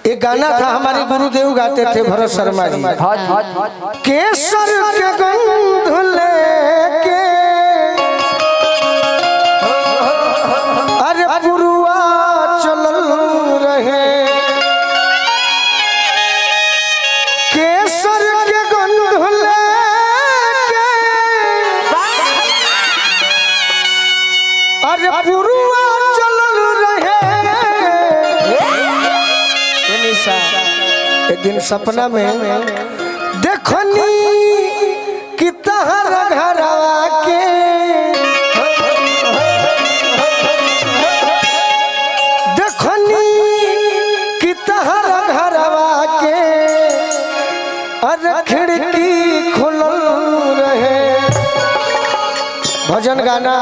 एक गाना था हमारे गुरुदेव गाते थे भरत शर्मा जी। केसर के गंध लेके अरे पुरुआ चलल रहे, केसर के गंध लेके अरे पुरुआ चलल रहे। एक दिन सपना में देखनी कि तहर घरवा के देखनी कि तहर घरवा के अरे खिड़की खुलल रहे। भजन गाना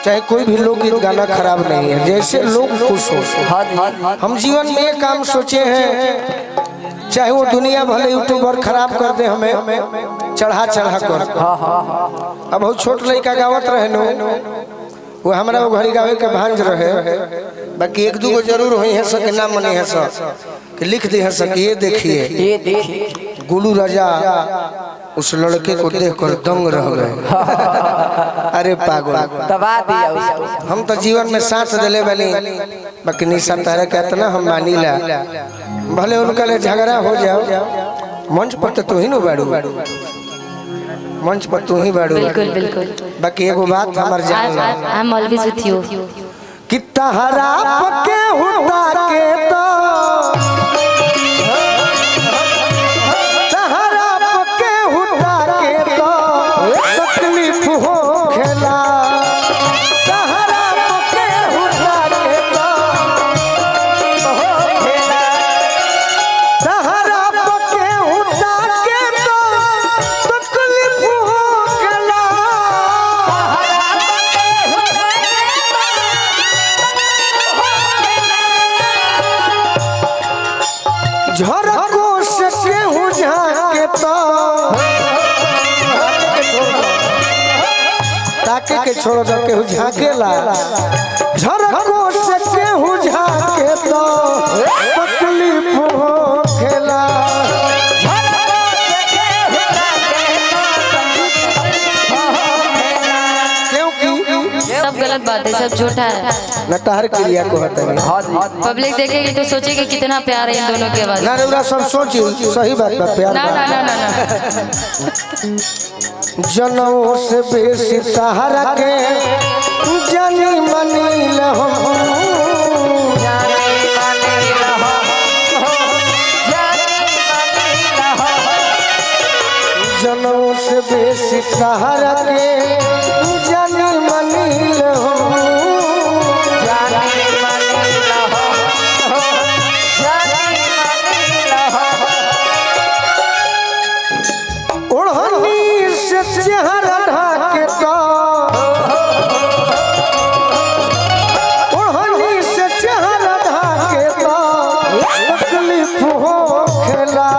चाहे कोई भी लोकगीत गाना खराब नहीं है, जैसे लोग खुश हो। हम जीवन में ये काम सोचे हैं, चाहे वो दुनिया भले यूट्यूबर खराब कर दे हमें चढ़ा चढ़ा कर। अब बहुत छोट लड़का गावत रहे नो, वो हमारा वो घड़ी गावे के भांज रहे, बाकी एक दो जरूर हुई है सके नाम मनी है सब कि लिख दी है सके। ये देखिए गुलू राजा उस लड़के को देखकर दंग रह गए। अरे पागल दबा दिया उसको। हम तो जीवन में साथ दिले बनी, बाकी निशा तारा कहता ना हम मानी ला, भले उनका ले झगड़ा हो जाओ, मंच पर तो तू ही नो बाड़ू, मंच पर तू ही बाड़ू। बिल्कुल बिल्कुल। बाकी एगो बात हमार जान ला, आई एम ऑलवेज विद यू कि तहरा पके हुता के तो तकलीफ हो खेला, तहरा पके हुता के तो तहरा पके हुता के तो तकलीफ हो खेला। झरको से केहू झाके तो ताके के छोड़ दो केहू झाकेला, झरको से केहू झाके तो तकलीफ हो खेला। सब गलत बात है, सब झूठा है। न तहर क्रिया को हटा नहीं, पब्लिक देखेगी तो सोचेगी कितना प्यार है इन दोनों के आवाज। ना रे सब सोची सही बात बा, प्यार ना ना ना ना ना जनों से बेसी तहरा के जानी मनी लहो, जनों से बेसी तहरा के जानी मनी लहो। ओढ़नी से चेहरा ढाके तो ओढ़नी से चेहरा ढाके तो तकलीफ हो खेला।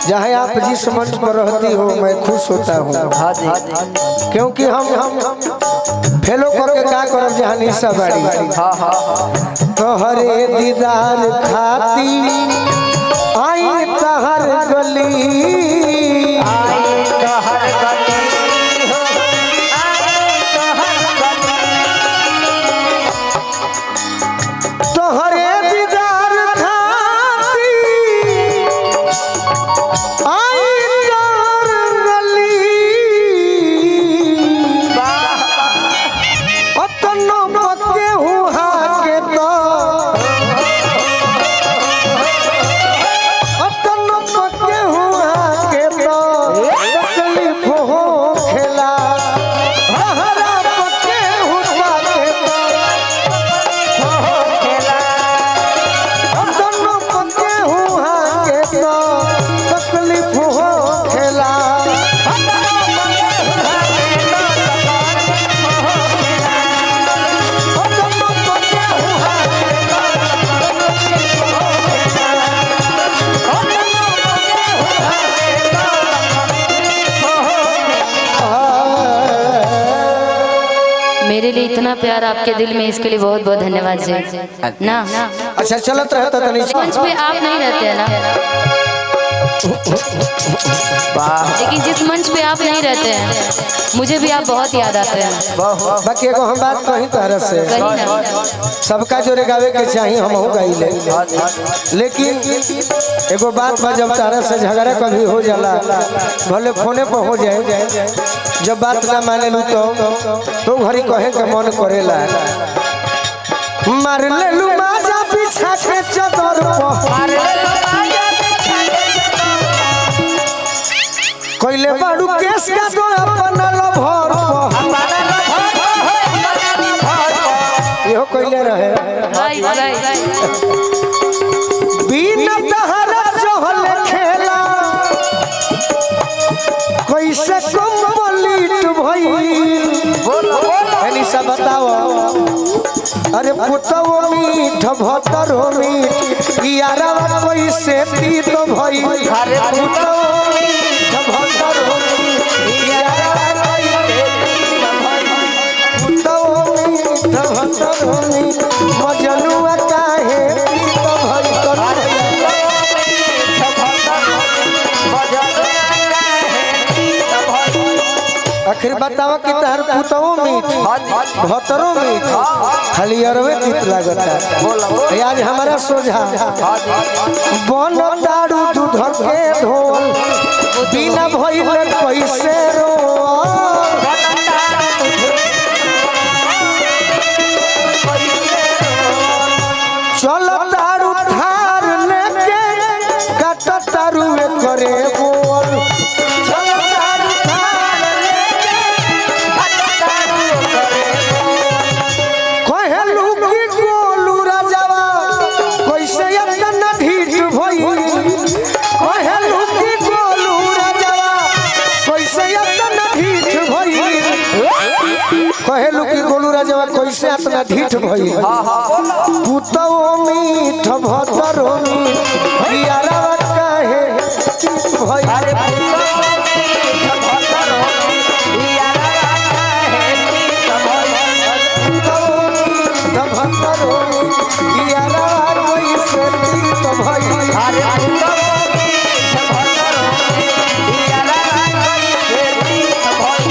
चाहे आप जिस मंच पर रहती हो मैं खुश होता हूँ, क्योंकि हम फेलो करके क्या करब जहाँ निशा बाड़ी तोहरे दीदार खाती आई तहर गली, तोहरे दीदार खाती आई तहर गली। अतनो पके हुआ के तो अतनो पके हुआ मेरे लिए इतना प्यार आपके दिल में, इसके लिए बहुत बहुत धन्यवाद जी ना। अच्छा चलत रहता तनी मंच पे आप नहीं रहते हैं ना, लेकिन जिस मंच पे आप नहीं रहते हैं मुझे भी आप बहुत याद आते हैं। बाकी एगो हम बात कहीं तरह से कहीं ना सबका जोरे गावे के चाहिए हम हो गाइले, लेकिन एगो बात बा जब तारा से झगड़ा कभी हो जाला भले फोने पर हो जाए, जब बात ना माने लू तो घरी कहे के मन करेला मार ले लू माजा पीछा के चदर पर कोइले बाड़ू केस का तो अपना लभर यो कोइले रहे बिना तहरा चहल खेला कैसे कंप्लीट भइल एनी सब बताओ। अरे पुतवो मीठ भतरो मीठ यारवा कैसे पीत भइल। अरे पुतवो मीठ भतरो मीठ यारवा कैसे पीत भइल। पुतवो मीठ भतरो मीठ मजनुआ काहे पीत भइल। आखिर बताओ कि तहर पुतवो मीठ भतरो मीठ खाली अरवे तीत लागता। आज हमारा सोझा बन दारू दूध के ढोल बिना भइल कैसे रो चल दारू थार लेके कट दारू करे बोल कहेलू कि गोलू राजवा कैसे अपना ढीठ भइल। पुतवो मीठ भतरो मीठ यारवा काहे भइल। अरे पुतवो मीठ भतरो मीठ यारवा काहे भइल। पुतवो मीठ भतरो मीठ यारवा कैसे पीत भइल। अरे पुतवो मीठ भतरो मीठ यारवा कैसे पीत भइल।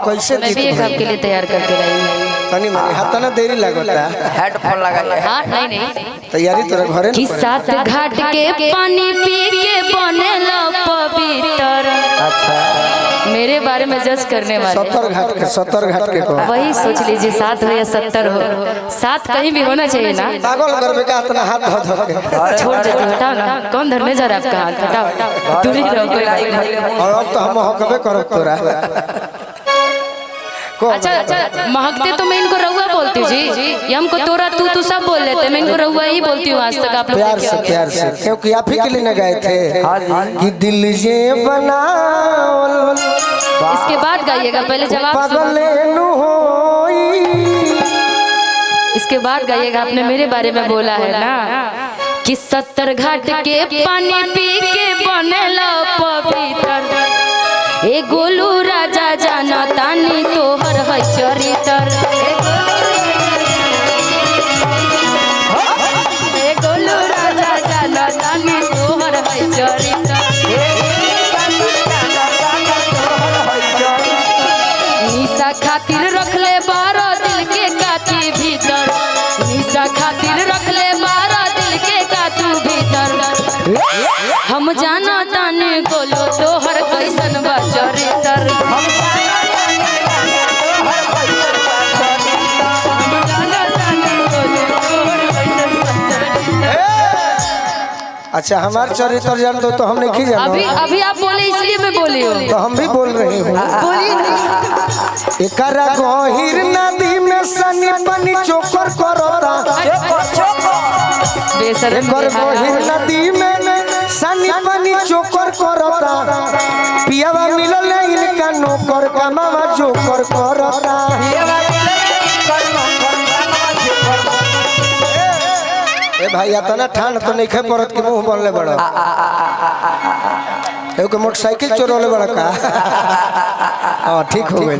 कैसे मैं भी एक आपके लिए तैयार करके लाई हूं। तनी मनी हाथ ना देरी लगता हेडफोन लगाइए। हाँ नहीं तैयारी तोरा घरे कि सात घाट के पानी पी के बनेला पवित्र। अच्छा मेरे बारे में जज करने वाले 70 घाट के को वही सोच लीजिए 7 हो या 70 हो, 7 कहीं भी होना चाहिए ना। पागल करबे का इतना हाथ धो धो के छोड़ देते हटाओ ना, कौन धरने जा रहा है आपका हाथ, हटाओ दूरी रहो कोई बात नहीं। और अब तो हम हकबे करब तोरा अच्छा महकते तो मैं इनको रहुआ बोलती हूँ जी, ये हमको तोरा तू सब बोल लेते, मैं इनको रहुआ ही बोलती हूँ आज तक आप लोग। प्यार से क्योंकि आप ही के लिए न गए थे कि दिल ये बनाओ। इसके बाद गाइएगा, पहले जवाब इसके बाद गाइएगा। आपने मेरे बारे में बोला है ना कि 70 घाट के पानी पी के बनेला पवित्र। ए गोलू राजा जाना तानी तोहर है चरितर। ए गोलू राजा जाना तानी तोहर है चरितर। निशा खातिर रखले 12 दिल के काटी भीतर। निशा खातिर रखले 12 दिल के काटू भीतर। हम जाना तानी गोलू तोहर कैसन बा चरितर। अच्छा हमारे चरित्र जान दो तो हम नहीं जानो। अभी आप बोले इसलिए मैं बोली हूँ, तो हम भी बोल रहे हैं। बोलिए ना। एकरा गहिर नदी में सनी पानी चोकर करता। बेशरम एकर गहिर नदी में सनी पानी चोकर करता। पियावा मिलल इनका नौकर कमावा जोकर करता। ए भाई इतना ठांड तो नहीं खे पड़त कि मुंह बनले बड़ा। एगो मोटरसाइकिल चोरौले बड़ा का। हाँ ठीक हो गई।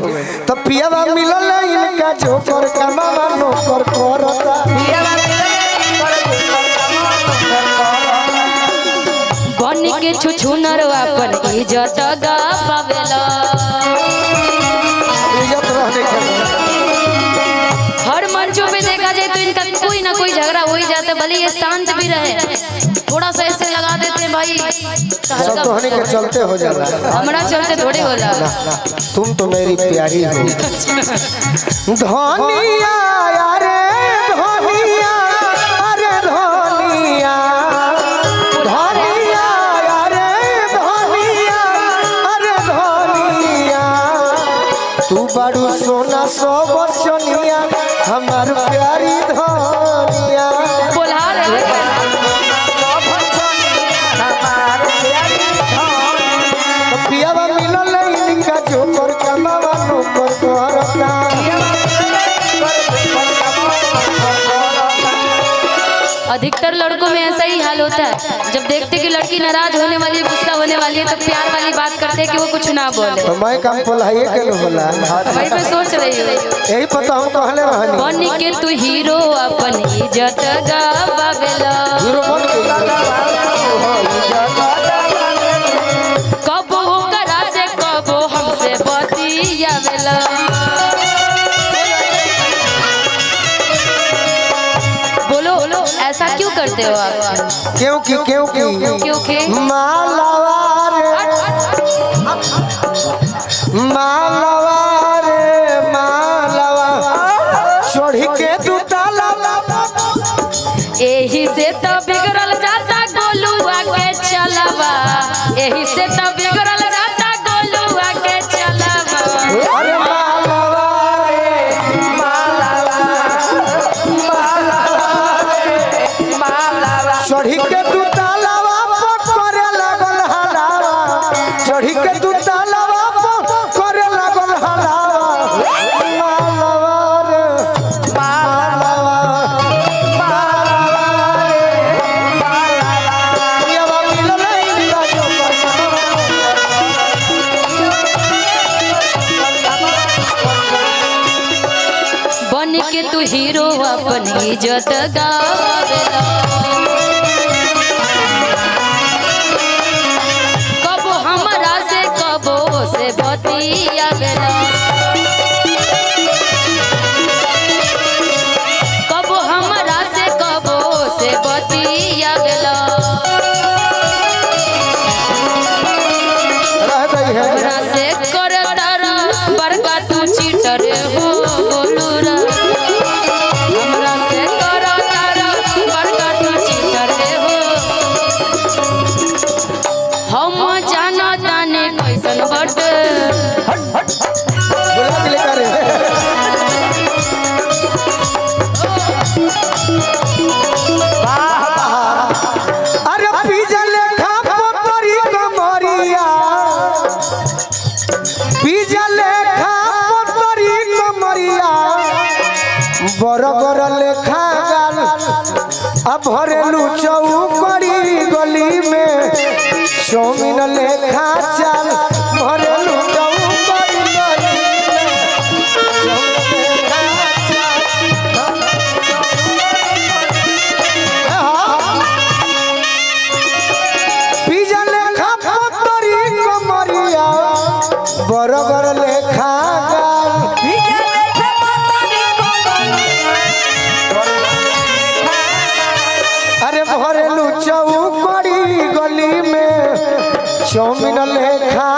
तो पियावा मिलल इनका जोकर कमावा नौकर करता। बन के छुछुनर अपन इज्जत गवावेला। इज्जत रहने के हर मंचों पे देखा जाए तो इनका कोई ना कोई झगड़ा हो ही जाता है, भले ये शांत भी रहे, थोड़ा सा ऐसे लगा देते हैं भाई सब कहने के चलते हो जाला। हमारा चलते थोड़े होला। तुम तो मेरी प्यारी हो। धनिया अरे धनिया अरे धनिया धनिया अरे धनिया अरे धनिया तू बड़ू सोना सो बचनिया हमार प्यारी धनिया। बोला रहे पियावा मिलल इनका जोकर कमावा नौकर करता। अधिकतर लड़कों में ऐसा ही हाल होता है, जब देखते कि लड़की नाराज होने वाली है, गुस्सा होने वाली है, तो प्यार वाली बात करते हैं कि वो कुछ ना बोले। तो मैं काम बोलाइए के न होला। वही पे सोच रही हूँ। यही पता हम कहले रहनी। बन के तू हीरो अपन इज्जत गवावेला। हीरो बन के कबो करा से कबो हमसे बतियावेला। बोलो ऐसा क्यों करते हो आप? क्योंकि क्योंकि मालवार मालवार मालवा चढ़ी के तू ताला यही से तो बिगड़ल जाता गोलुआ के चलावा। यही से तो बिगड़ल जाता गोलुआ के चलावा। अरे चढ़ी के तू तालावा करे लागल हलावा। चढ़ी के तू तालावा करे लागल हलावा। मालवार मालवा पियावा मिलल इनका जोकर बन के तू हीरो अपन इज्जत गवावेला। कबो हमरा से कबो से बतियावेला। कबो हमरा से कबो से बतियावेला। रह गई है। हमरा से करतारा बड़का तू चीटर हो गोलूरा। हमरा से करतारा बड़का तू चीटर हो। हम जाना ताने कैसन बटे बुला के लेकर अरे पिज्जा लेखा पतरी कमरिया पिज्जा लेखा पतरी कमरिया बरगर लेखा गाल अब भरेलू चौकड़ी गली में चौमिन लेखा चाल भरेलू चौकड़ी गली में पिज्जा लेखा पतरी कमरिया बरगर लेखा गाल अरे भरेलू चौकड़ी गली में चौमिन लेखा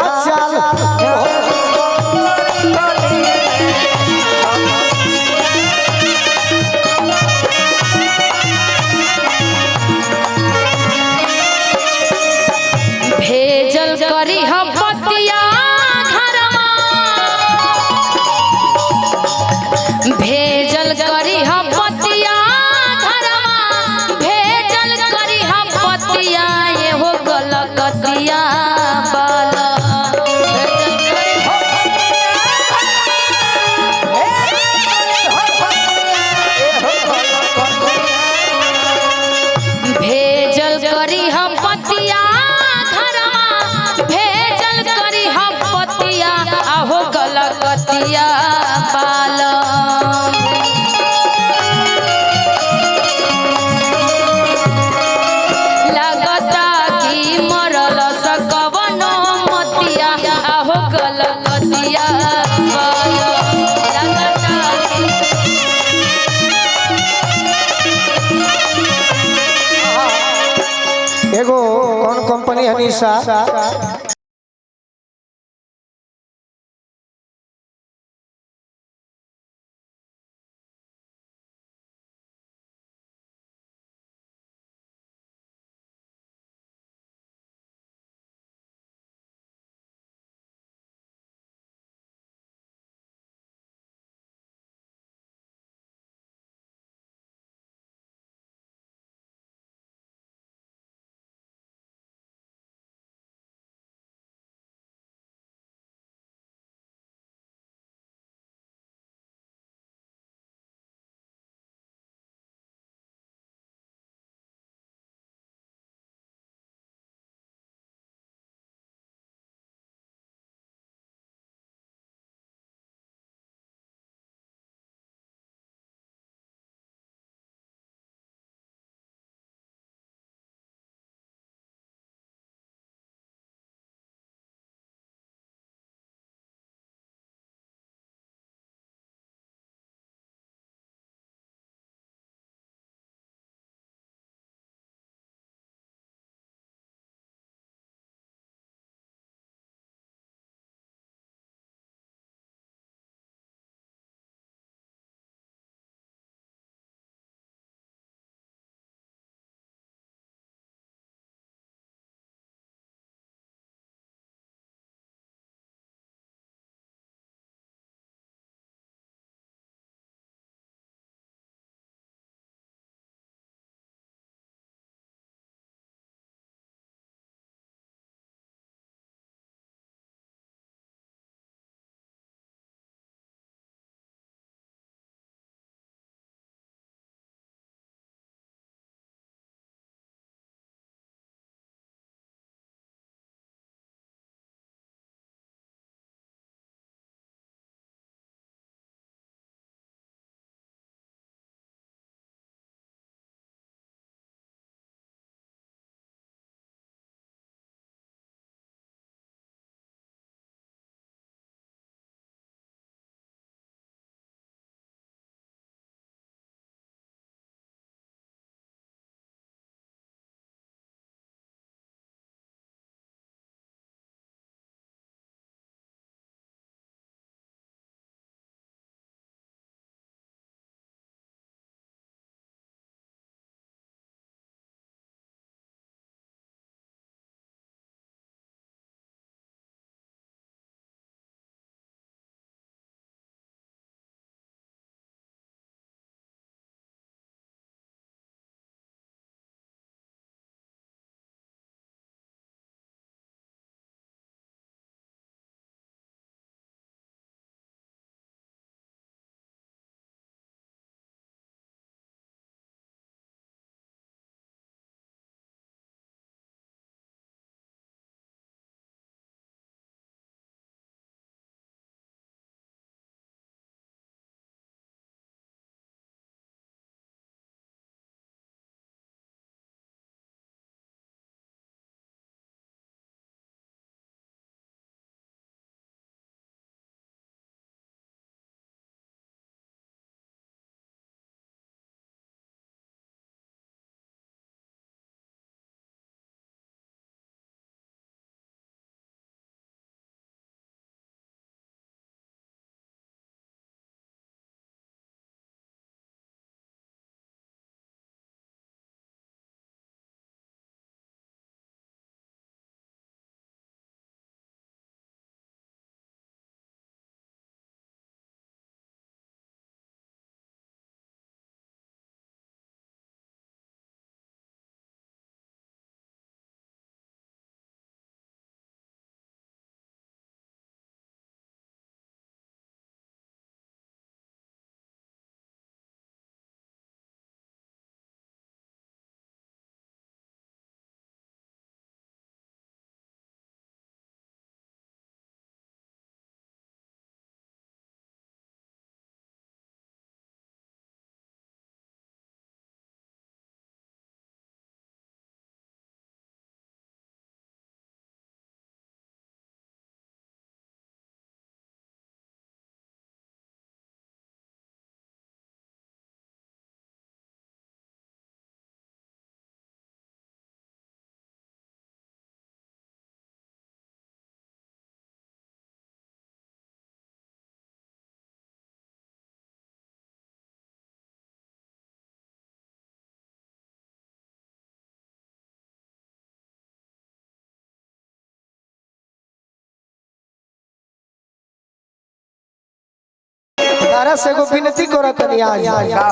हमेशा तारा से एगो विनती करत तनी आज